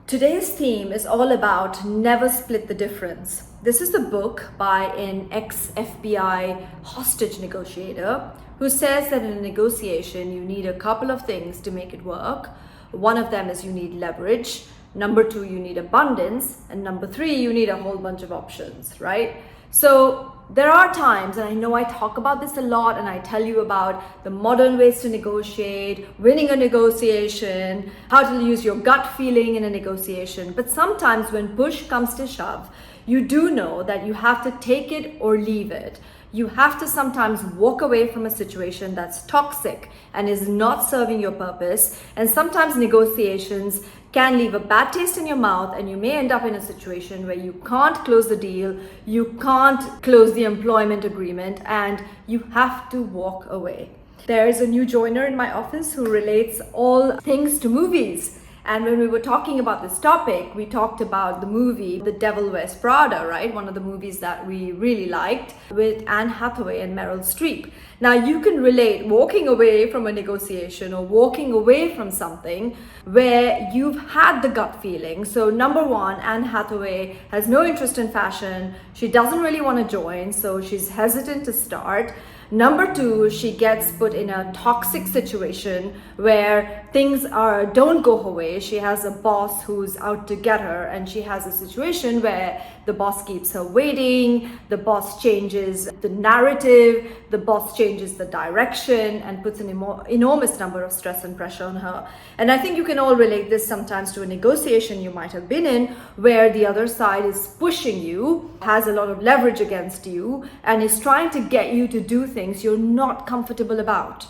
Today's theme is all about never split the difference. This is a book by an ex-FBI hostage negotiator who says that in a negotiation you need a couple of things to make it work. One of them is you need leverage. Number two, you need abundance. And number three, you need a whole bunch of options, right? So there are times, and I know I talk about this a lot, and I tell you about the modern ways to negotiate, winning a negotiation, how to use your gut feeling in a negotiation. But sometimes when push comes to shove, you do know that you have to take it or leave it. You have to sometimes walk away from a situation that's toxic and is not serving your purpose. And sometimes negotiations can leave a bad taste in your mouth, and you may end up in a situation where you can't close the deal, you can't close the employment agreement, and you have to walk away. There is a new joiner in my office who relates all things to movies. And when we were talking about this topic, we talked about the movie The Devil Wears Prada, right? One of the movies that we really liked with Anne Hathaway and Meryl Streep. Now you can relate walking away from a negotiation or walking away from something where you've had the gut feeling. So number one, Anne Hathaway has no interest in fashion. She doesn't really want to join, so she's hesitant to start. Number two, she gets put in a toxic situation where things don't go her way. She has a boss who's out to get her, and she has a situation where the boss keeps her waiting, the boss changes the narrative, the boss changes the direction, and puts an enormous number of stress and pressure on her. And I think you can all relate this sometimes to a negotiation you might have been in where the other side is pushing you, has a lot of leverage against you, and is trying to get you to do things you're not comfortable about.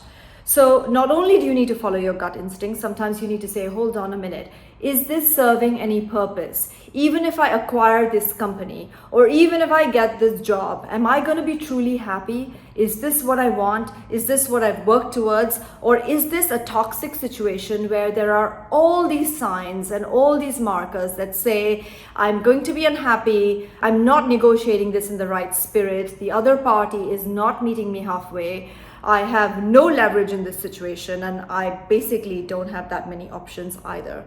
So not only do you need to follow your gut instinct, sometimes you need to say, hold on a minute, is this serving any purpose? Even if I acquire this company, or even if I get this job, am I going to be truly happy? Is this what I want? Is this what I've worked towards? Or is this a toxic situation where there are all these signs and all these markers that say, I'm going to be unhappy, I'm not negotiating this in the right spirit, the other party is not meeting me halfway, I have no leverage in this situation, and I basically don't have that many options either.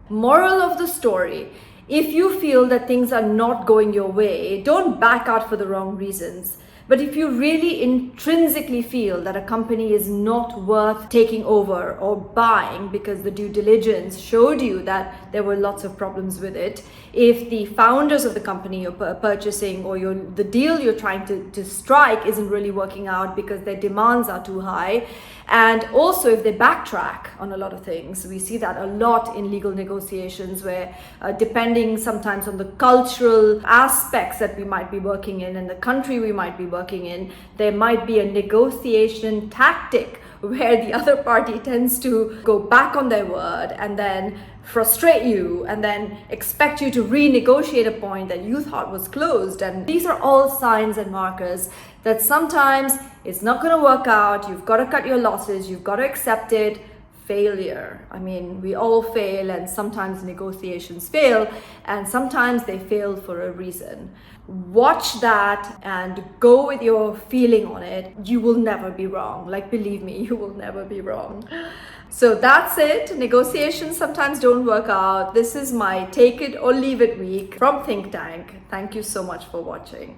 Moral of the story: if you feel that things are not going your way, don't back out for the wrong reasons. But if you really intrinsically feel that a company is not worth taking over or buying because the due diligence showed you that there were lots of problems with it, if the founders of the company you're purchasing or the deal you're trying to strike isn't really working out because their demands are too high, and also if they backtrack on a lot of things, we see that a lot in legal negotiations where depending sometimes on the cultural aspects that we might be working in and the country we might be working in, there might be a negotiation tactic where the other party tends to go back on their word and then frustrate you and then expect you to renegotiate a point that you thought was closed. And these are all signs and markers that sometimes it's not going to work out. You've got to cut your losses. You've got to accept it. Failure. I mean, we all fail, and sometimes negotiations fail, and sometimes they fail for a reason. Watch that and go with your feeling on it. You will never be wrong. Like, believe me, you will never be wrong. So that's it. Negotiations sometimes don't work out. This is my take it or leave it week from Think Tank. Thank you so much for watching.